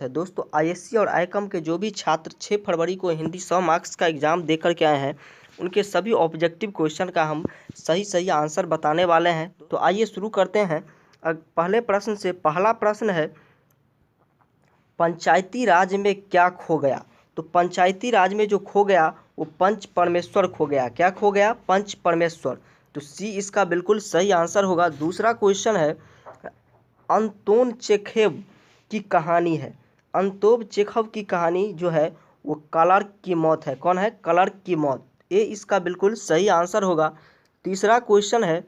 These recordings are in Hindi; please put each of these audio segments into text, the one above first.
है दोस्तों। आईएससी और आईकॉम के जो भी छात्र 6 फरवरी को हिंदी 100 मार्क्स का एग्जाम देकर के आए हैं, उनके सभी ऑब्जेक्टिव क्वेश्चन का हम सही आंसर बताने वाले हैं। तो आइए शुरू करते हैं। पहले प्रश्न से पहला प्रश्न है, पंचायती राज में क्या खो गया? तो पंचायती राज में जो खो गया वो पंच परमेश्वर खो गया। क्या खो गया? पंच परमेश्वर। तो सी इसका बिल्कुल सही आंसर होगा। दूसरा क्वेश्चन है, अंतोन चेखव की कहानी है। अंतोन चेखव की कहानी जो है वो क्लर्क की मौत है। कौन है? क्लर्क की मौत। ये इसका बिल्कुल सही आंसर होगा। तीसरा क्वेश्चन है,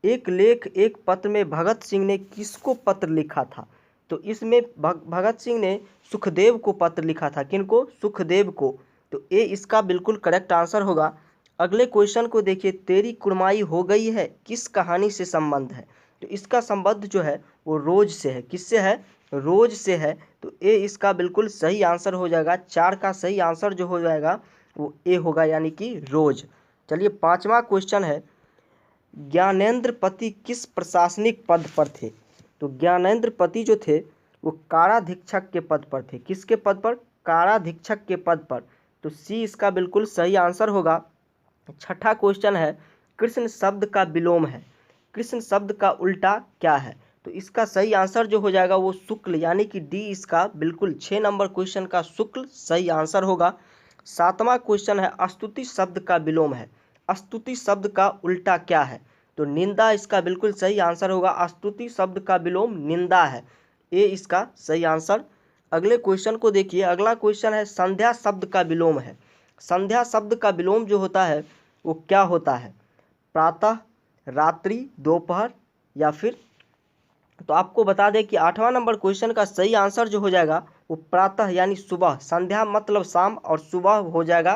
एक लेख एक पत्र में भगत सिंह ने किसको पत्र लिखा था? तो इसमें भगत सिंह ने सुखदेव को पत्र लिखा था। किनको? सुखदेव को। तो ये इसका बिल्कुल करेक्ट आंसर होगा। अगले क्वेश्चन को देखिए, तेरी कुड़माई हो गई है किस कहानी से संबंध है? तो इसका संबंध जो है वो रोज से है। किससे है? रोज से है। तो ये इसका बिल्कुल सही आंसर हो जाएगा। 4 का सही आंसर जो हो जाएगा वो ए होगा, यानी कि रोज। चलिए पांचवा क्वेश्चन है, ज्ञानेंद्रपति किस प्रशासनिक पद पर थे? तो ज्ञानेंद्रपति जो थे वो काराधीक्षक के पद पर थे। किसके पद पर? काराधीक्षक के पद पर। तो सी इसका बिल्कुल सही आंसर होगा। छठा क्वेश्चन है, कृष्ण शब्द का विलोम है। कृष्ण शब्द का उल्टा क्या है? तो इसका सही आंसर जो हो जाएगा वो शुक्ल, यानी कि डी इसका बिल्कुल 6 नंबर क्वेश्चन का शुक्ल सही आंसर होगा। सातवां क्वेश्चन है, स्तुति शब्द का विलोम है। स्तुति शब्द का उल्टा क्या है? तो निंदा इसका बिल्कुल सही आंसर होगा। स्तुति शब्द का विलोम निंदा है। ये इसका सही आंसर। अगले क्वेश्चन को देखिए। अगला क्वेश्चन है, संध्या शब्द का विलोम है। संध्या शब्द का विलोम जो होता है वो क्या होता है? प्रातः, रात्रि, दोपहर या फिर? तो आपको बता दें कि 8वां नंबर क्वेश्चन का सही आंसर जो हो जाएगा वो प्रातः यानी सुबह। संध्या मतलब शाम और सुबह हो जाएगा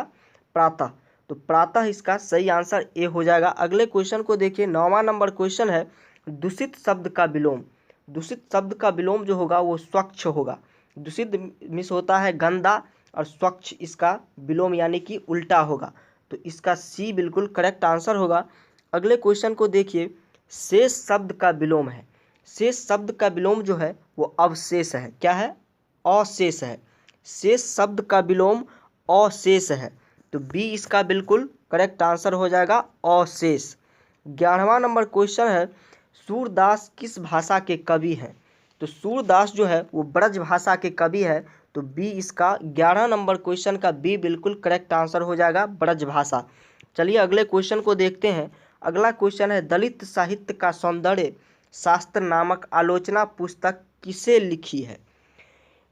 प्रातः। तो प्रातः इसका सही आंसर ए हो जाएगा। अगले क्वेश्चन को देखिए। 9वां नंबर क्वेश्चन है, दूषित शब्द का विलोम। दूषित शब्द का विलोम जो होगा वो स्वच्छ होगा। दूषित मिस होता है गंदा और स्वच्छ इसका विलोम यानी कि उल्टा होगा। तो इसका सी बिल्कुल करेक्ट आंसर होगा। अगले क्वेश्चन को देखिए। शेष शब्द का विलोम है। शेष शब्द का विलोम जो है वो अवशेष है। क्या है? अशेष है। शेष शब्द का विलोम अशेष है। तो बी इसका बिल्कुल करेक्ट आंसर हो जाएगा, अशेष। 11वां नंबर क्वेश्चन है, सूरदास किस भाषा के कवि हैं? तो सूरदास जो है वो ब्रज भाषा के कवि है। तो बी इसका 11 नंबर क्वेश्चन का बी बिल्कुल करेक्ट आंसर हो जाएगा, ब्रज भाषा। चलिए अगले क्वेश्चन को देखते हैं। अगला क्वेश्चन है, दलित साहित्य का सौंदर्य शास्त्र नामक आलोचना पुस्तक किसे लिखी है?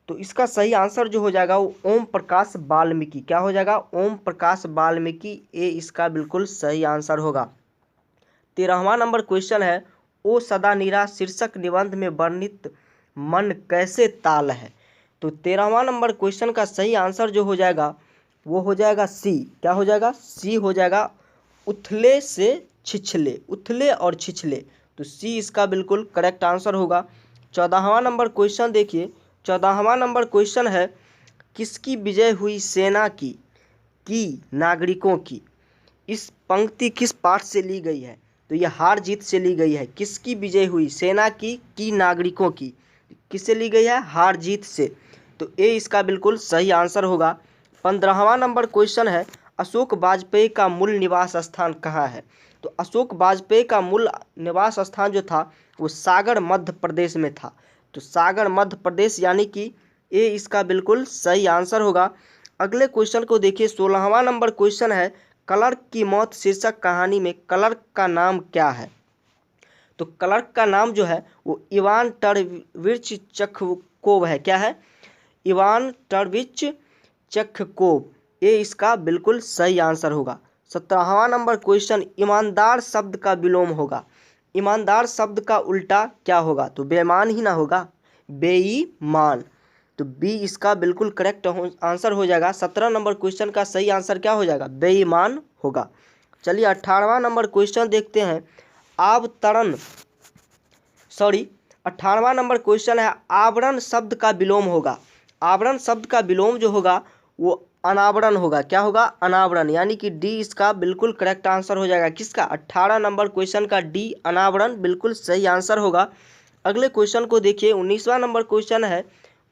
तो इसका सही आंसर जो हो जाएगा वो ओम प्रकाश वाल्मीकि। क्या हो जाएगा? ओम प्रकाश वाल्मीकि। ए इसका बिल्कुल सही आंसर होगा। 13वां नंबर क्वेश्चन है, ओ सदा नीरा शीर्षक निबंध में वर्णित मन कैसे ताल है? तो 13वां नंबर क्वेश्चन का सही आंसर जो हो जाएगा वो हो जाएगा सी। क्या हो जाएगा? सी हो जाएगा, उथले से छिछले। उथले और छिछले। तो सी इसका बिल्कुल करेक्ट आंसर होगा। 14वां नंबर क्वेश्चन देखिए। 14वां नंबर क्वेश्चन है, किसकी विजय हुई सेना की नागरिकों की? इस पंक्ति किस पाठ से ली गई है? तो यह हार जीत से ली गई है। किसकी विजय हुई? सेना की नागरिकों की। किससे ली गई है? हार जीत से। तो ए इसका बिल्कुल सही आंसर होगा। 15वां नंबर क्वेश्चन है, अशोक वाजपेयी का मूल निवास स्थान कहाँ है? तो अशोक वाजपेयी का मूल निवास स्थान जो था वो सागर मध्य प्रदेश में था। तो सागर मध्य प्रदेश, यानी कि ए इसका बिल्कुल सही आंसर होगा। अगले क्वेश्चन को देखिए। 16वां नंबर क्वेश्चन है, क्लर्क की मौत शीर्षक कहानी में क्लर्क का नाम क्या है? तो क्लर्क का नाम जो है वो इवान टर्विच चेखोव है। क्या है? इवान टर्विच चेखोव। ये इसका बिल्कुल सही आंसर होगा। 17वां नंबर क्वेश्चन, ईमानदार शब्द का विलोम होगा। ईमानदार शब्द का उल्टा क्या होगा? तो बेईमान ही ना होगा, बेईमान। तो बी इसका बिल्कुल करेक्ट आंसर हो जाएगा। 17 नंबर क्वेश्चन का सही आंसर क्या हो जाएगा? बेईमान होगा। चलिए 18वां नंबर क्वेश्चन देखते हैं। आवतरण 18वां नंबर क्वेश्चन है, आवरण शब्द का विलोम होगा। आवरण शब्द का विलोम जो होगा वो अनावरण होगा। क्या होगा? अनावरण, यानी कि डी इसका बिल्कुल करेक्ट आंसर हो जाएगा। किसका? 18 नंबर क्वेश्चन का डी अनावरण बिल्कुल सही आंसर होगा। अगले क्वेश्चन को देखिए। 19वां नंबर क्वेश्चन है,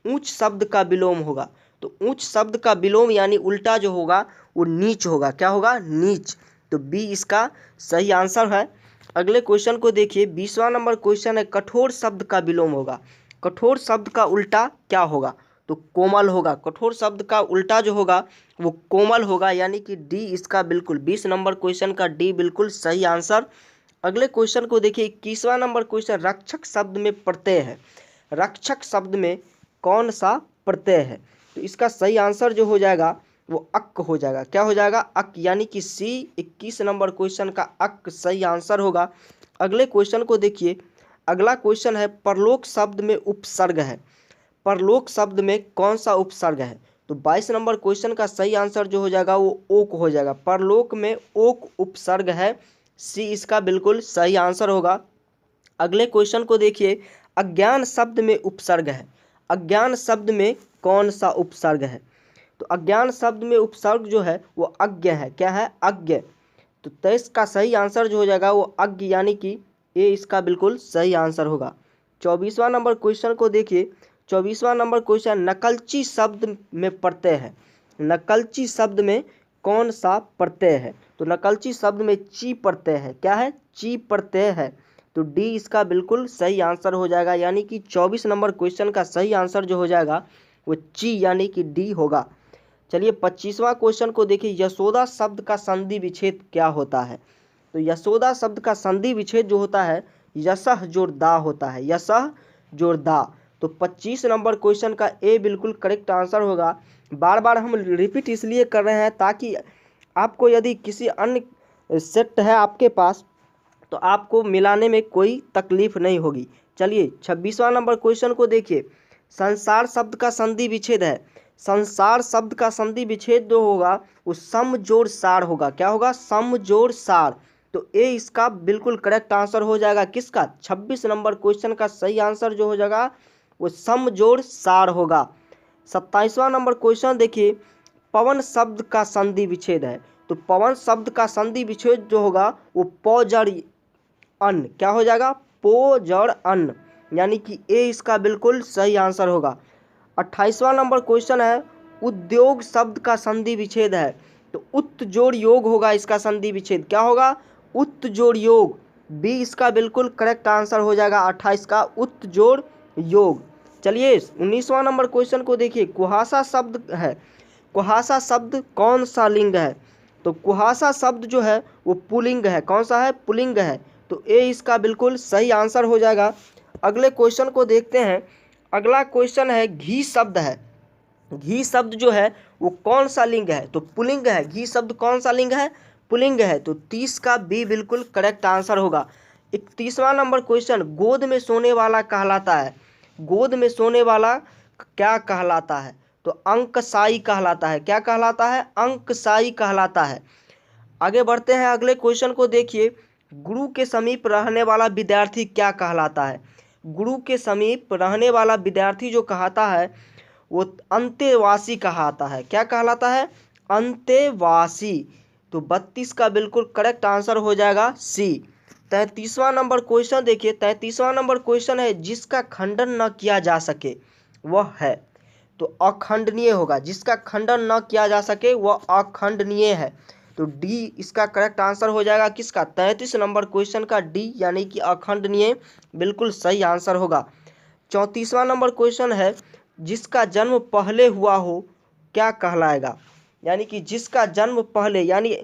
ऊंच शब्द का विलोम होगा। तो ऊंच शब्द का विलोम यानी उल्टा जो होगा वो नीच होगा। क्या होगा? नीच। तो बी इसका सही आंसर है। अगले क्वेश्चन को देखिए, 20वां नंबर क्वेश्चन है, कठोर शब्द का विलोम होगा। कठोर शब्द का उल्टा क्या होगा? तो कोमल होगा। कठोर शब्द का उल्टा जो होगा वो कोमल होगा, यानी कि डी इसका बिल्कुल 20 नंबर क्वेश्चन का डी बिल्कुल सही आंसर। अगले क्वेश्चन को देखिए, 21वां नंबर क्वेश्चन, रक्षक शब्द में प्रत्यय है। रक्षक शब्द में कौन सा प्रत्यय है? तो इसका सही आंसर जो हो जाएगा वो अक हो जाएगा। क्या हो जाएगा? अक, यानी कि सी 21 नंबर क्वेश्चन का अक सही आंसर होगा। अगले क्वेश्चन को देखिए, अगला क्वेश्चन है, परलोक शब्द में उपसर्ग है। परलोक शब्द में कौन सा उपसर्ग है? तो 22 नंबर क्वेश्चन का सही आंसर जो हो जाएगा वो ओक हो जाएगा। परलोक में ओक उपसर्ग है, सी इसका बिल्कुल सही आंसर होगा। अगले क्वेश्चन को देखिए, अज्ञान शब्द में उपसर्ग है। अज्ञान शब्द में कौन सा उपसर्ग है? तो अज्ञान शब्द में उपसर्ग जो है वो अज्ञ है। क्या है? अज्ञ। तो 23 का सही आंसर जो हो जाएगा वो अज्ञ, यानी कि ए इसका बिल्कुल सही आंसर होगा। 24वां नंबर क्वेश्चन को देखिए, 24वां नंबर क्वेश्चन, नकलची शब्द में प्रत्यय है। नकलची शब्द में कौन सा प्रत्यय है? तो नकलची शब्द में ची प्रत्यय है। क्या है? ची प्रत्यय है। तो डी इसका बिल्कुल सही आंसर हो जाएगा, यानी कि 24 नंबर क्वेश्चन का सही आंसर जो हो जाएगा वो ची यानी कि डी होगा। चलिए 25वां क्वेश्चन को देखिए, यशोदा शब्द का संधि विच्छेद क्या होता है? तो यशोदा शब्द का संधि विच्छेद जो होता है यशः जोड़ दा होता है। यशः जोड़ दा। तो 25 नंबर क्वेश्चन का ए बिल्कुल करेक्ट आंसर होगा। बार बार हम रिपीट इसलिए कर रहे हैं ताकि आपको यदि किसी अन्य सेट है आपके पास तो आपको मिलाने में कोई तकलीफ नहीं होगी। चलिए 26वां नंबर क्वेश्चन को देखिए, संसार शब्द का संधि विच्छेद है। संसार शब्द का संधि विच्छेद जो होगा वो सम जोड़ सार होगा। क्या होगा? सम जोड़ सार। तो ए इसका बिल्कुल करेक्ट आंसर हो जाएगा। किसका? 26 नंबर क्वेश्चन का सही आंसर जो हो जाएगा वो सम जोड़ सार होगा। 27वां नंबर क्वेश्चन देखिए, पवन शब्द का संधि विच्छेद है। तो पवन शब्द का संधि विच्छेद जो होगा वो प जड़ अन्न। क्या हो जाएगा? पो जड़ अन्न, यानी कि ए इसका बिल्कुल सही आंसर होगा। 28वां नंबर क्वेश्चन है, उद्योग शब्द का संधि विच्छेद है। तो उत जोड़ योग होगा इसका संधि विच्छेद। क्या होगा? उत जोड़ योग। बी इसका बिल्कुल करेक्ट आंसर हो जाएगा 28 का उत जोड़ योग। चलिए 19वां नंबर क्वेश्चन को देखिए, कुहासा शब्द है। कुहासा शब्द कौन सा लिंग है? तो कुहासा शब्द जो है वो पुल्लिंग है। कौन सा है? पुल्लिंग है। तो ए इसका बिल्कुल सही आंसर हो जाएगा। अगले क्वेश्चन को देखते हैं। अगला क्वेश्चन है, घी शब्द है। घी शब्द जो है वो कौन सा लिंग है? तो पुल्लिंग है। घी शब्द कौन सा लिंग है? पुल्लिंग है। तो 30 का बी बिल्कुल करेक्ट आंसर होगा। 31वां नंबर क्वेश्चन, गोद में सोने वाला कहलाता है। गोद में सोने वाला क्या कहलाता है? तो अंकशाई कहलाता है। क्या कहलाता है? अंकशाई कहलाता है। आगे बढ़ते हैं, अगले क्वेश्चन को देखिए, गुरु के समीप रहने वाला विद्यार्थी क्या कहलाता है? गुरु के समीप रहने वाला विद्यार्थी जो कहता है वो अंतेवासी कहलाता है। क्या कहलाता है? अंतेवासी। तो 32 का बिल्कुल करेक्ट आंसर हो जाएगा सी। 33वां नंबर क्वेश्चन देखिए, 33वां नंबर क्वेश्चन है, जिसका खंडन न किया जा सके वह है। तो अखंडनीय होगा। जिसका खंडन न किया जा सके वह अखंडनीय है। तो डी इसका करेक्ट आंसर हो जाएगा। किसका? 33 नंबर क्वेश्चन का डी, यानी कि अखंडनीय बिल्कुल सही आंसर होगा। 34वां नंबर क्वेश्चन है, जिसका जन्म पहले हुआ हो क्या कहलाएगा? यानी कि जिसका जन्म पहले, यानी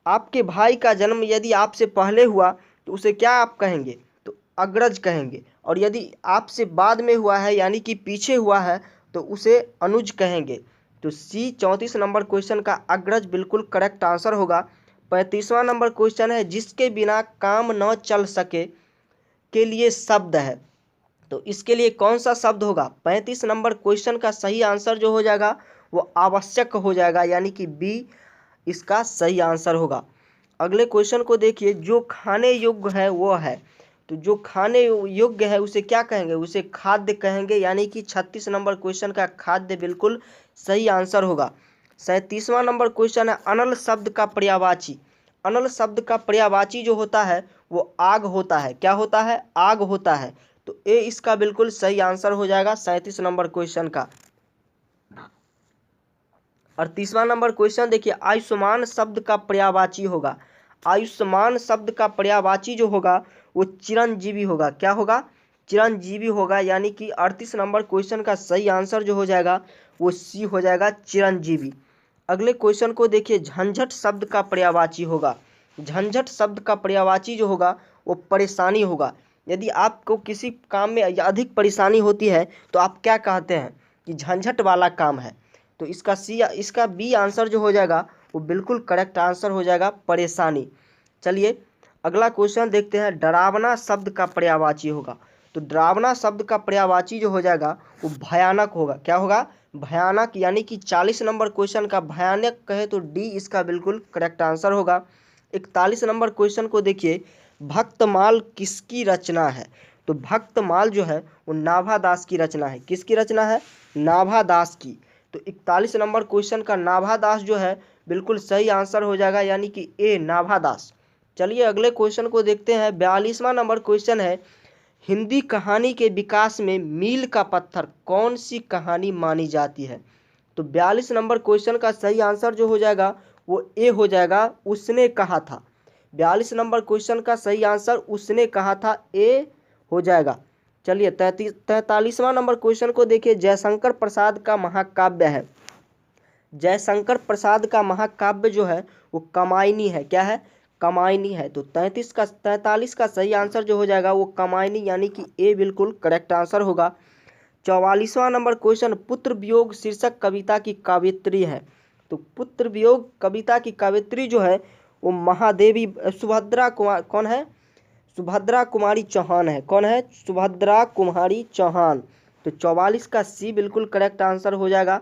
आपके भाई का जन्म यदि आपसे पहले हुआ तो उसे क्या आप कहेंगे? तो अग्रज कहेंगे। और यदि आपसे बाद में हुआ है यानी कि पीछे हुआ है तो उसे अनुज कहेंगे। तो सी 34 नंबर क्वेश्चन का अग्रज बिल्कुल करेक्ट आंसर होगा। 35वां नंबर क्वेश्चन है, जिसके बिना काम न चल सके के लिए शब्द है। तो इसके लिए कौन सा शब्द होगा? 35 नंबर क्वेश्चन का सही आंसर जो हो जाएगा वो आवश्यक हो जाएगा, यानी कि बी इसका सही आंसर होगा। अगले क्वेश्चन को देखिए, जो खाने योग्य है वो है। तो जो खाने योग्य है उसे क्या कहेंगे? उसे खाद्य कहेंगे, यानी कि 36 नंबर क्वेश्चन का खाद्य बिल्कुल सही आंसर होगा। 37वां नंबर क्वेश्चन है, अनल शब्द का पर्यायवाची। अनल शब्द का पर्यायवाची जो होता है वो आग होता है। क्या होता है? आग होता है। तो तो ए इसका बिल्कुल सही आंसर हो जाएगा 37 नंबर क्वेश्चन का। 38वां नंबर क्वेश्चन देखिए, आयुष्मान शब्द का पर्यायवाची होगा। आयुष्मान शब्द का पर्यायवाची जो होगा वो चिरंजीवी होगा। क्या होगा? चिरंजीवी होगा, यानी कि 38 नंबर क्वेश्चन का सही आंसर जो हो जाएगा वो सी हो जाएगा, चिरंजीवी। अगले क्वेश्चन को देखिए, झंझट शब्द का पर्यायवाची होगा। झंझट शब्द का पर्यायवाची जो होगा वो परेशानी होगा। यदि आपको किसी काम में अधिक परेशानी होती है तो आप क्या कहते हैं कि झंझट वाला काम है। तो इसका बी आंसर जो हो जाएगा वो बिल्कुल करेक्ट आंसर हो जाएगा, परेशानी। चलिए अगला क्वेश्चन देखते हैं, डरावना शब्द का पर्यायवाची होगा। तो डरावना शब्द का पर्यायवाची जो हो जाएगा वो भयानक होगा। क्या होगा? भयानक, यानी कि 40 नंबर क्वेश्चन का भयानक कहे तो डी इसका बिल्कुल करेक्ट आंसर होगा। 41 नंबर क्वेश्चन को देखिए, भक्तमाल किसकी रचना है। तो भक्तमाल जो है वो नाभादास की रचना है। किसकी रचना है? नाभादास की। तो 41 नंबर क्वेश्चन का नाभादास जो है बिल्कुल सही आंसर हो जाएगा, यानी कि ए नाभादास। चलिए अगले क्वेश्चन को देखते हैं, 42वां नंबर क्वेश्चन है, हिंदी कहानी के विकास में मील का पत्थर कौन सी कहानी मानी जाती है। तो 42 नंबर क्वेश्चन का सही आंसर जो हो जाएगा वो ए हो जाएगा, उसने कहा था। 42 नंबर क्वेश्चन का सही आंसर उसने कहा था, ए हो जाएगा। चलिए 43वां नंबर क्वेश्चन को देखिए, जयशंकर प्रसाद का महाकाव्य है। जयशंकर प्रसाद का महाकाव्य जो है वो कमायनी है। क्या है? कमायनी है। तो 43 का सही आंसर जो हो जाएगा वो कमायनी, यानी कि ए बिल्कुल करेक्ट आंसर होगा। 44वां नंबर क्वेश्चन, पुत्र वियोग शीर्षक कविता की कवयित्री है। तो पुत्र वियोग कविता की कवयित्री जो है वो महादेवी सुभद्रा कुमार, कौन है? सुभद्रा कुमारी चौहान है। कौन है? सुभद्रा कुमारी चौहान। तो 44 का सी बिल्कुल करेक्ट आंसर हो जाएगा।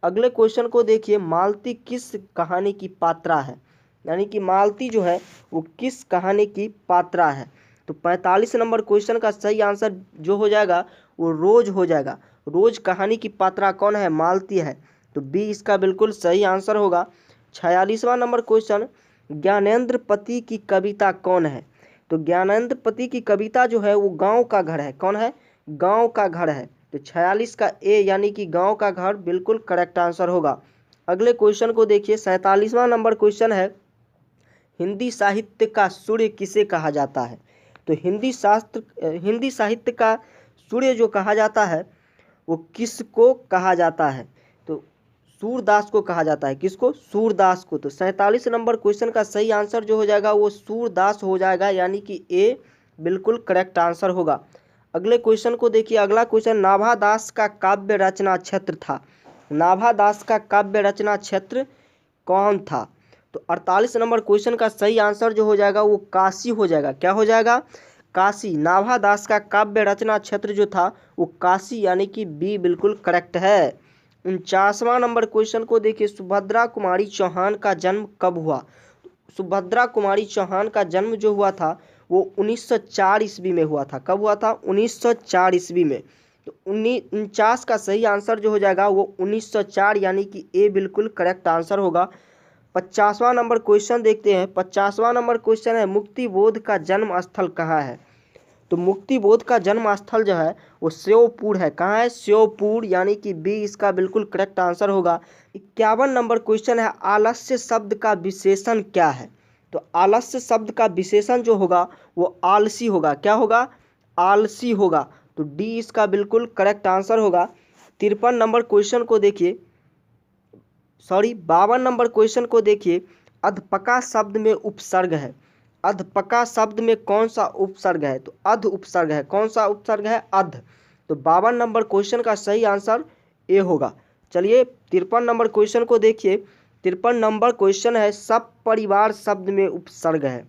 अगले क्वेश्चन को देखिए, मालती किस कहानी की पात्रा है। यानी कि मालती जो है वो किस कहानी की पात्रा है। तो 45 नंबर क्वेश्चन का सही आंसर जो हो जाएगा वो रोज हो जाएगा। रोज कहानी की पात्रा कौन है? मालती है। तो बी इसका बिल्कुल सही आंसर होगा। 46वां नंबर क्वेश्चन, ज्ञानेंद्र पति की कविता कौन है। तो ज्ञानेंद्र पति की कविता जो है वो गांव का घर है। कौन है? गांव का घर है। तो 46 का ए, यानी कि गांव का घर बिल्कुल करेक्ट आंसर होगा। अगले क्वेश्चन को देखिए, 47वां नंबर क्वेश्चन है, हिंदी साहित्य का सूर्य किसे कहा जाता है। तो हिंदी साहित्य का सूर्य जो कहा जाता है वो किसको कहा जाता है। तो सूरदास को कहा जाता है। किसको? सूरदास को। तो 47 नंबर क्वेश्चन का सही आंसर जो हो जाएगा वो सूरदास हो जाएगा, यानी कि ए बिल्कुल करेक्ट आंसर होगा। अगले क्वेश्चन को देखिए, अगला क्वेश्चन, नाभादास का काव्य रचना क्षेत्र था। नाभादास का काव्य रचना क्षेत्र कौन था। तो 48 नंबर क्वेश्चन का सही आंसर जो हो जाएगा वो काशी हो जाएगा। क्या हो जाएगा? काशी। नाभादास का काव्य रचना क्षेत्र जो था वो काशी, यानी कि बी बिल्कुल करेक्ट है। 49वां नंबर क्वेश्चन को देखिए, सुभद्रा कुमारी चौहान का जन्म कब हुआ। सुभद्रा कुमारी चौहान का जन्म जो हुआ था वो 1904 ईस्वी में हुआ था। कब हुआ था? 1904 ईस्वी में। तो 49 का सही आंसर जो हो जाएगा वो 1904, यानी कि ए बिल्कुल करेक्ट आंसर होगा। 50वां नंबर क्वेश्चन देखते हैं। 50वां नंबर क्वेश्चन है, मुक्तिबोध का जन्म स्थल कहाँ है। तो मुक्तिबोध का जन्म स्थल जो है वो श्योपुर है। कहाँ है? श्योपुर, यानी कि बी इसका बिल्कुल करेक्ट आंसर होगा। 51 नंबर क्वेश्चन है, आलस्य शब्द का विशेषण क्या है। तो आलस्य शब्द का विशेषण जो होगा वो आलसी होगा। क्या होगा? आलसी होगा। तो डी इसका बिल्कुल करेक्ट आंसर होगा। 53 नंबर क्वेश्चन को देखिए, 52 नंबर क्वेश्चन को देखिए, अधपका शब्द में उपसर्ग है। अधपका शब्द में कौन सा उपसर्ग है। तो अध उपसर्ग है। कौन सा उपसर्ग है? अध। तो 52 नंबर क्वेश्चन का सही आंसर ए होगा। चलिए 53 नंबर क्वेश्चन को देखिए। 53 नंबर क्वेश्चन है, सब परिवार शब्द में उपसर्ग है।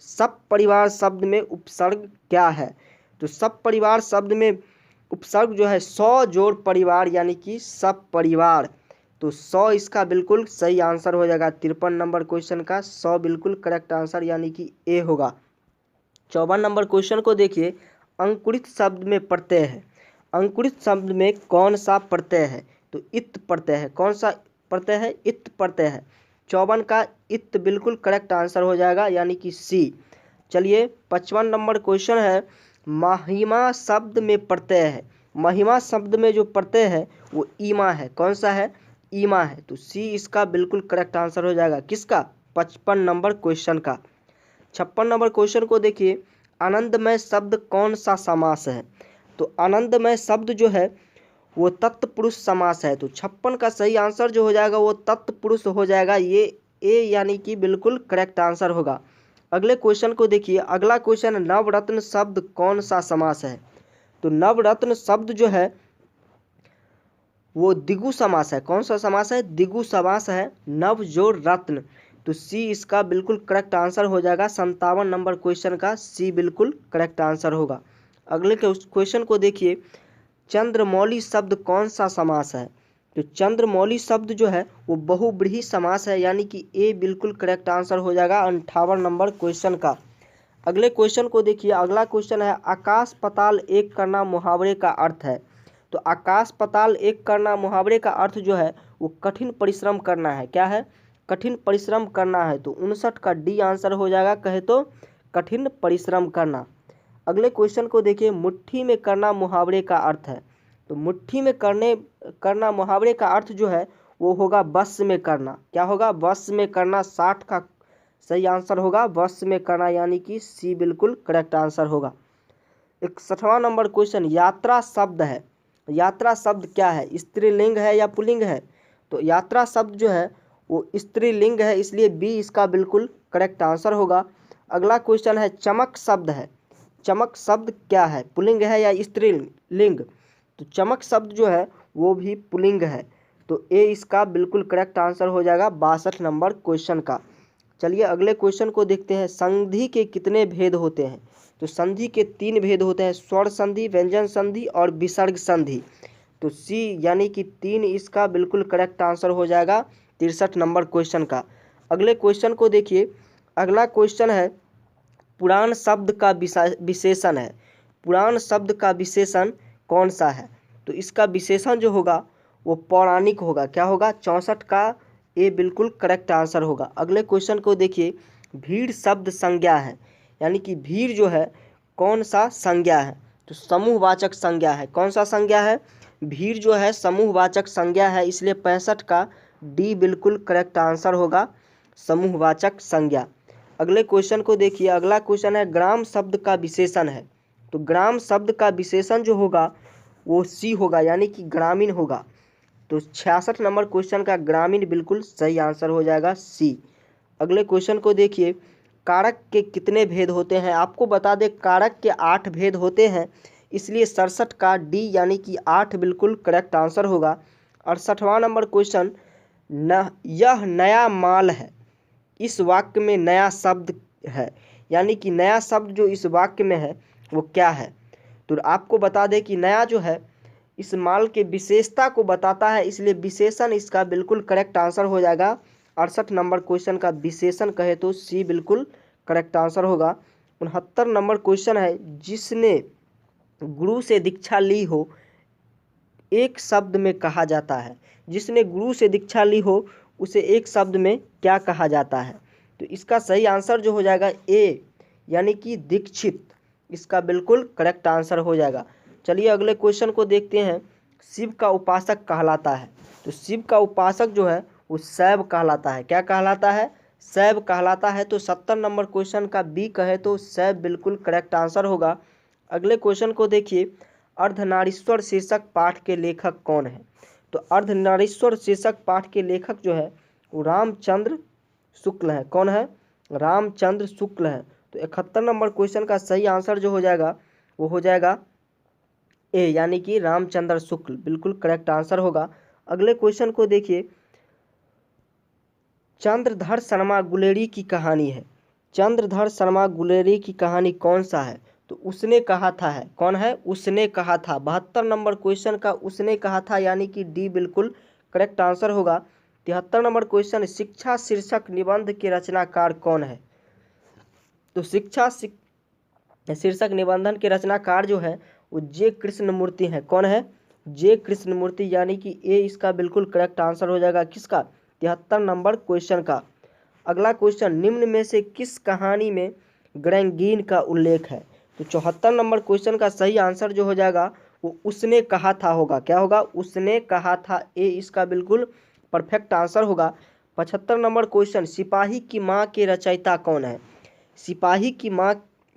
सब परिवार शब्द में उपसर्ग क्या है। तो सब परिवार शब्द में उपसर्ग जो है 100 जोड़ परिवार, यानी कि सब परिवार। तो 100 इसका बिल्कुल सही आंसर हो जाएगा। 53 नंबर क्वेश्चन का 100 बिल्कुल करेक्ट आंसर, यानी कि ए होगा। 54 नंबर क्वेश्चन को देखिए, अंकुरित शब्द में प्रत्यय है। अंकुरित शब्द में कौन सा प्रत्यय है। तो इत प्रत्यय है। कौन सा प्रत्यय है? इत प्रत्यय है। 54 का इत बिल्कुल करेक्ट आंसर हो जाएगा, यानी कि सी। चलिए 55 नंबर क्वेश्चन है, महिमा शब्द में प्रत्यय है, महिमा शब्द में जो प्रत्यय है वो ईमा है। कौन सा है? ईमा है। तो सी इसका बिल्कुल करेक्ट आंसर हो जाएगा। किसका? 55 नंबर क्वेश्चन का। 56 नंबर क्वेश्चन को देखिए, आनंदमय शब्द कौन सा समास है? तो आनंदमय शब्द जो है वो तत्पुरुष समास है। तो 56 का सही आंसर जो हो जाएगा वो तत्पुरुष हो जाएगा। ये ए यानी कि बिल्कुल करेक्ट आंसर होगा। अगले क्वेश्चन को देखिए, अगला क्वेश्चन, नवरत्न शब्द कौन सा समास है? तो नवरत्न शब्द जो है वो द्विगु समास है। कौन सा समास है? द्विगु समास है। नव जो रत्न, तो सी इसका बिल्कुल करेक्ट आंसर हो जाएगा। 57 नंबर क्वेश्चन का सी बिल्कुल करेक्ट आंसर होगा। अगले क्वेश्चन को देखिए, चंद्रमौली शब्द कौन सा समास है? तो चंद्रमौली शब्द जो है वो बहुब्रीहि समास है, यानी कि ए बिल्कुल करेक्ट आंसर हो जाएगा 58 नंबर क्वेश्चन का। अगले क्वेश्चन को देखिए, अगला क्वेश्चन है, आकाश पाताल एक करना मुहावरे का अर्थ है। तो आकाश पाताल एक करना मुहावरे का अर्थ जो है वो कठिन परिश्रम करना है। क्या है? कठिन परिश्रम करना है। तो 59 का डी आंसर हो जाएगा, कहे तो कठिन परिश्रम करना। अगले क्वेश्चन को देखिए, मुट्ठी में करना मुहावरे का अर्थ है। तो मुट्ठी में करना मुहावरे का अर्थ जो है वो होगा वश में करना। क्या होगा? वश में करना। 60 का सही आंसर होगा वश में करना, यानी कि सी बिल्कुल करेक्ट आंसर होगा। 61वां नंबर क्वेश्चन, यात्रा शब्द है। यात्रा शब्द क्या है? स्त्रीलिंग है या पुल्लिंग है? तो यात्रा शब्द जो है वो स्त्रीलिंग है, इसलिए बी इसका बिल्कुल करेक्ट आंसर होगा। अगला क्वेश्चन है, चमक शब्द है। चमक शब्द क्या है? पुल्लिंग है या स्त्रीलिंग? तो चमक शब्द जो है वो भी पुल्लिंग है, तो ए इसका बिल्कुल करेक्ट आंसर हो जाएगा 62 नंबर क्वेश्चन का। चलिए अगले क्वेश्चन को देखते हैं, संधि के कितने भेद होते हैं? तो संधि के 3 भेद होते हैं, स्वर संधि, व्यंजन संधि और विसर्ग संधि। तो सी यानी कि 3 इसका बिल्कुल करेक्ट आंसर हो जाएगा 63 नंबर क्वेश्चन का। अगले क्वेश्चन को देखिए, अगला क्वेश्चन है, पुराण शब्द का विशेषण है। पुराण शब्द का विशेषण कौन सा है? तो इसका विशेषण जो होगा वो पौराणिक होगा। क्या होगा? 64 का ए बिल्कुल करेक्ट आंसर होगा। अगले क्वेश्चन को देखिए, भीड़ शब्द संज्ञा है, यानी कि भीड़ जो है कौन सा संज्ञा है? तो समूहवाचक संज्ञा है। कौन सा संज्ञा है? भीड़ जो है समूहवाचक संज्ञा है, इसलिए 65 का डी बिल्कुल करेक्ट आंसर होगा, समूहवाचक संज्ञा। अगले क्वेश्चन को देखिए, अगला क्वेश्चन है, ग्राम शब्द का विशेषण है। तो ग्राम शब्द का विशेषण जो होगा वो सी होगा, यानी कि ग्रामीण होगा। तो 66 नंबर क्वेश्चन का ग्रामीण बिल्कुल सही आंसर हो जाएगा सी। अगले क्वेश्चन को देखिए, कारक के कितने भेद होते हैं? आपको बता दें कारक के 8 भेद होते हैं, इसलिए 67 का डी यानी कि 8 बिल्कुल करेक्ट आंसर होगा। 68वां नंबर क्वेश्चन, यह नया माल है, इस वाक्य में नया शब्द है, यानी कि नया शब्द जो इस वाक्य में है वो क्या है? तो आपको बता दें कि नया जो है इस माल के विशेषता को बताता है, इसलिए विशेषण इसका बिल्कुल करेक्ट आंसर हो जाएगा। 68 नंबर क्वेश्चन का विशेषण कहे तो सी बिल्कुल करेक्ट आंसर होगा। 69 नंबर क्वेश्चन है, जिसने गुरु से दीक्षा ली हो एक शब्द में कहा जाता है। जिसने गुरु से दीक्षा ली हो उसे एक शब्द में क्या कहा जाता है? तो इसका सही आंसर जो हो जाएगा ए यानी कि दीक्षित, इसका बिल्कुल करेक्ट आंसर हो जाएगा। चलिए अगले क्वेश्चन को देखते हैं, शिव का उपासक कहलाता है। तो शिव का उपासक जो है वो शैव कहलाता है। क्या कहलाता है? शैव कहलाता है। तो 70 नंबर क्वेश्चन का बी कहे तो शैव बिल्कुल करेक्ट आंसर होगा। अगले क्वेश्चन को देखिए, अर्धनारीश्वर शीर्षक पाठ के लेखक कौन है? तो अर्धनारीश्वर शीर्षक पाठ के लेखक जो है वो रामचंद्र शुक्ल है। कौन है? रामचंद्र शुक्ल है। तो 71 नंबर क्वेश्चन का सही आंसर जो हो जाएगा वो हो जाएगा ए यानी कि रामचंद्र शुक्ल, बिल्कुल करेक्ट आंसर होगा। अगले क्वेश्चन को देखिए, चंद्रधर शर्मा गुलेरी की कहानी है। चंद्रधर शर्मा गुलेरी की कहानी कौन सा है? तो उसने कहा था है। कौन है? उसने कहा था। 72 नंबर क्वेश्चन का उसने कहा था यानी कि डी बिल्कुल करेक्ट आंसर होगा। 73 नंबर क्वेश्चन, शिक्षा शीर्षक निबंध के रचनाकार कौन है? तो शिक्षा शीर्षक निबंधन के रचनाकार जो है वो जे कृष्णमूर्ति हैं। कौन है? जे कृष्णमूर्ति, यानी कि ए इसका बिल्कुल करेक्ट आंसर हो जाएगा। किसका? 73 नंबर क्वेश्चन का। अगला क्वेश्चन, निम्न में से किस कहानी में ग्रैंगीन का उल्लेख है? तो 74 नंबर क्वेश्चन का सही आंसर जो हो जाएगा वो उसने कहा था होगा। क्या होगा? उसने कहा था। ए इसका बिल्कुल परफेक्ट आंसर होगा। 75 नंबर क्वेश्चन, सिपाही की माँ के रचयिता कौन है? सिपाही की माँ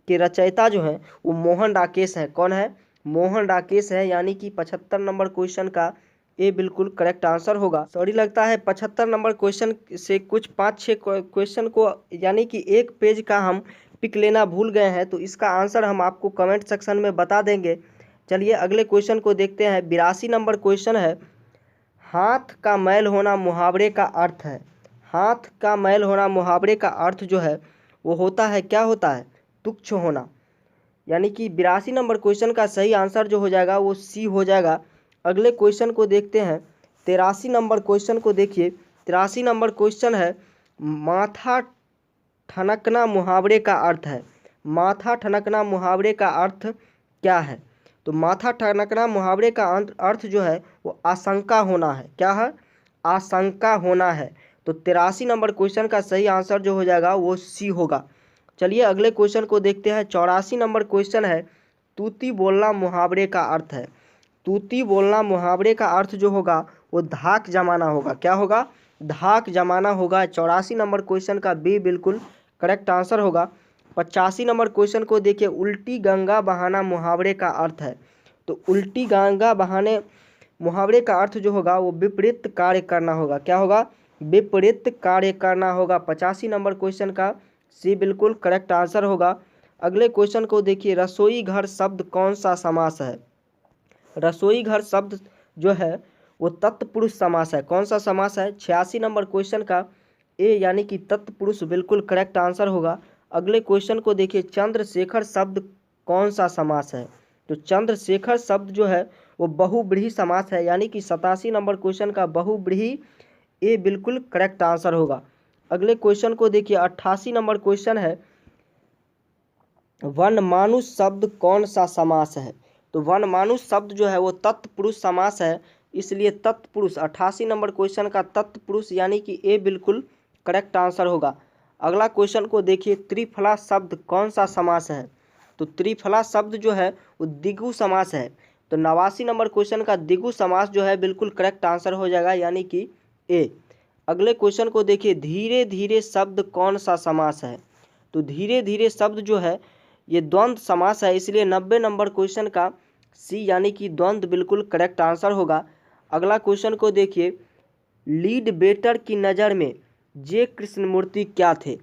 के रचयिता जो है वो मोहन राकेश है। कौन है? मोहन राकेश है, यानी कि 75 नंबर क्वेश्चन का ए बिल्कुल करेक्ट आंसर होगा। सॉरी, लगता है 75 नंबर क्वेश्चन से कुछ 5-6 क्वेश्चन को यानी कि एक पेज का हम पिक लेना भूल गए हैं, तो इसका आंसर हम आपको कमेंट सेक्शन में बता देंगे। चलिए अगले क्वेश्चन को देखते हैं। 82 नंबर क्वेश्चन है, हाथ का मैल होना मुहावरे का अर्थ है। हाथ का मैल होना मुहावरे का अर्थ जो है वो होता है, क्या होता है? तुच्छ होना। यानी कि 82 नंबर क्वेश्चन का सही आंसर जो हो जाएगा वो सी हो जाएगा। अगले क्वेश्चन को देखते हैं। 83 नंबर क्वेश्चन को देखिए। 83 नंबर क्वेश्चन है, माथा ठनकना मुहावरे का अर्थ है। माथा ठनकना मुहावरे का अर्थ क्या है? तो माथा ठनकना मुहावरे का अर्थ जो है वो आशंका होना है। क्या है? आशंका होना है। तो 83 नंबर क्वेश्चन का सही आंसर जो हो जाएगा वो सी होगा। चलिए अगले क्वेश्चन को देखते हैं। 84 नंबर क्वेश्चन है, तूती बोलना मुहावरे का अर्थ है। तूती बोलना मुहावरे का अर्थ जो होगा वो धाक जमाना होगा। क्या होगा? धाक जमाना होगा। 84 नंबर क्वेश्चन का बी बिल्कुल करेक्ट आंसर होगा। 85 नंबर क्वेश्चन को देखिए, उल्टी गंगा बहाना मुहावरे का अर्थ है। तो उल्टी गंगा बहाने मुहावरे का अर्थ जो होगा वो विपरीत कार्य करना होगा। क्या होगा? विपरीत कार्य करना होगा। 85 नंबर क्वेश्चन का सी बिल्कुल करेक्ट आंसर होगा। अगले क्वेश्चन को देखिए, रसोई घर शब्द कौन सा समास है? रसोई घर शब्द जो है वो तत्पुरुष समास है। कौन सा समास है? 86 नंबर क्वेश्चन का ए यानी कि तत्पुरुष बिल्कुल करेक्ट आंसर होगा। अगले क्वेश्चन को देखिए, चंद्रशेखर शब्द कौन सा समास है? तो चंद्रशेखर शब्द जो है वो बहुब्रीहि समास है, यानी कि 87 नंबर क्वेश्चन का बहुब्रीहि ए बिल्कुल करेक्ट आंसर होगा। अगले क्वेश्चन को देखिए। 88 नंबर क्वेश्चन है, वनमानुष शब्द कौन सा समास है? तो वनमानुष शब्द जो है वो तत्पुरुष समास है, इसलिए तत्पुरुष 88 नंबर क्वेश्चन का तत्पुरुष यानी कि ए बिल्कुल करेक्ट आंसर होगा। अगला क्वेश्चन को देखिए, त्रिफला शब्द कौन सा समास है? तो त्रिफला शब्द जो है वो द्विगु समास है। तो 89 नंबर क्वेश्चन का द्विगु समास जो है बिल्कुल करेक्ट आंसर हो जाएगा, यानी कि ए। अगले क्वेश्चन को देखिए, धीरे धीरे शब्द कौन सा समास है? तो धीरे धीरे शब्द जो है ये द्वंद्व समास है, इसलिए 90 नंबर क्वेश्चन का सी यानी कि द्वंद्व बिल्कुल करेक्ट आंसर होगा। अगला क्वेश्चन को देखिए, लीड वेटर की नज़र में जे कृष्णमूर्ति क्या थे?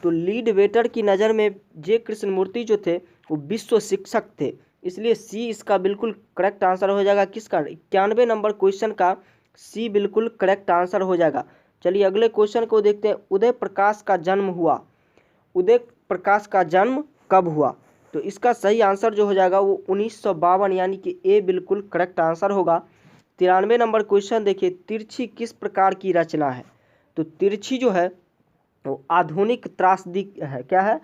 तो लीड वेटर की नज़र में जे कृष्णमूर्ति जो थे वो विश्व शिक्षक थे, इसलिए सी इसका बिल्कुल करेक्ट आंसर हो जाएगा। किसका? 91 नंबर क्वेश्चन का सी बिल्कुल करेक्ट आंसर हो जाएगा। चलिए अगले क्वेश्चन को देखते हैं। उदय प्रकाश का जन्म हुआ। उदय प्रकाश का जन्म कब हुआ? तो इसका सही आंसर जो हो जाएगा वो 1952 यानी कि ए बिल्कुल करेक्ट आंसर होगा। 93 नंबर क्वेश्चन देखिए, तिरछी किस प्रकार की रचना है? तो तिरछी जो है वो आधुनिक त्रासदी है। क्या है?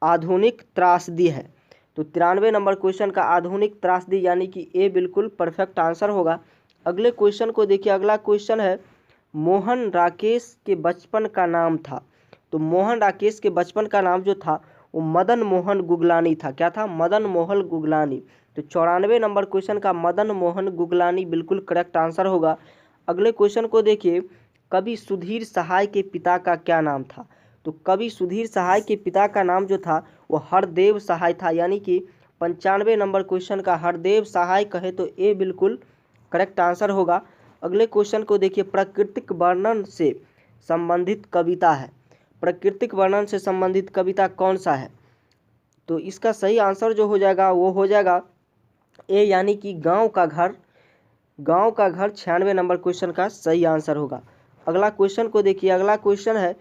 आधुनिक त्रासदी है। तो 93 नंबर क्वेश्चन का आधुनिक त्रासदी यानी कि ए बिल्कुल परफेक्ट आंसर होगा। अगले क्वेश्चन को देखिए। अगला क्वेश्चन है, मोहन राकेश के बचपन का नाम था। तो मोहन राकेश के बचपन का नाम जो था वो मदन मोहन गुगलानी था। क्या था? मदन मोहन गुगलानी। तो 94 नंबर क्वेश्चन का मदन मोहन गुगलानी बिल्कुल करेक्ट आंसर होगा। अगले क्वेश्चन को देखिए, कवि सुधीर सहाय के पिता का क्या नाम था? तो कवि सुधीर सहाय के पिता का नाम जो था वो हरदेव सहाय था, यानी कि 95 नंबर क्वेश्चन का हरदेव सहाय कहे तो ए बिल्कुल करेक्ट आंसर होगा। अगले क्वेश्चन को देखिए, प्राकृतिक वर्णन से संबंधित कविता है। प्राकृतिक वर्णन से संबंधित कविता कौन सा है? तो इसका सही आंसर जो हो जाएगा वो हो जाएगा ए यानी कि गांव का घर। गांव का घर 96 नंबर क्वेश्चन का सही आंसर होगा। अगला क्वेश्चन को देखिए। अगला क्वेश्चन है,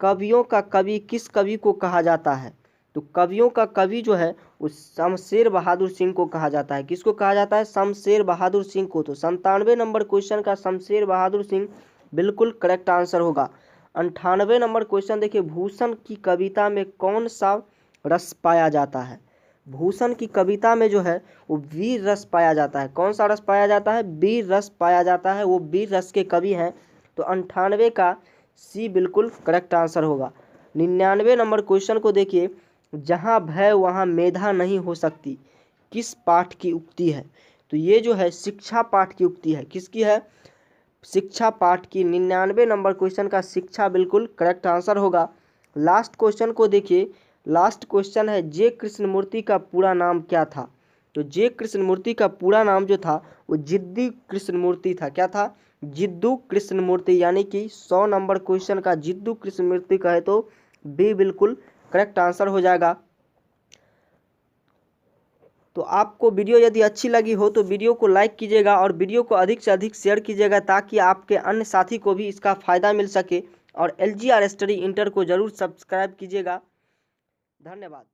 कवियों का कवि किस कवि को कहा जाता है? तो कवियों का कवि जो है वो शमशेर बहादुर सिंह को कहा जाता है। किसको कहा जाता है? शमशेर बहादुर सिंह को। तो 97 नंबर क्वेश्चन का शमशेर बहादुर सिंह बिल्कुल करेक्ट आंसर होगा। 98 नंबर क्वेश्चन देखिए, भूषण की कविता में कौन सा रस पाया जाता है? भूषण की कविता में जो है वो वीर रस पाया जाता है। कौन सा रस पाया जाता है? वीर रस पाया जाता है, वो वीर रस के कवि हैं। तो 98 का सी बिल्कुल करेक्ट आंसर होगा। 99 नंबर क्वेश्चन को देखिए, जहाँ भय वहाँ मेधा नहीं हो सकती, किस पाठ की उक्ति है? तो ये जो है शिक्षा पाठ की उक्ति है। किसकी है? शिक्षा पाठ की। 99 नंबर क्वेश्चन का शिक्षा बिल्कुल करेक्ट आंसर होगा। लास्ट क्वेश्चन को देखिए। लास्ट क्वेश्चन है जे कृष्णमूर्ति का पूरा नाम क्या था? तो जे कृष्णमूर्ति का पूरा नाम जो था वो जिद्दू कृष्णमूर्ति था। क्या था? जिद्दू कृष्णमूर्ति। यानी कि 100 नंबर क्वेश्चन का जिद्दू कृष्णमूर्ति कहे तो बी बिल्कुल करेक्ट आंसर हो जाएगा। तो आपको वीडियो यदि अच्छी लगी हो तो वीडियो को लाइक कीजिएगा और वीडियो को अधिक से अधिक शेयर कीजिएगा ताकि आपके अन्य साथी को भी इसका फ़ायदा मिल सके। और LGR स्टडी इंटर को ज़रूर सब्सक्राइब कीजिएगा। धन्यवाद।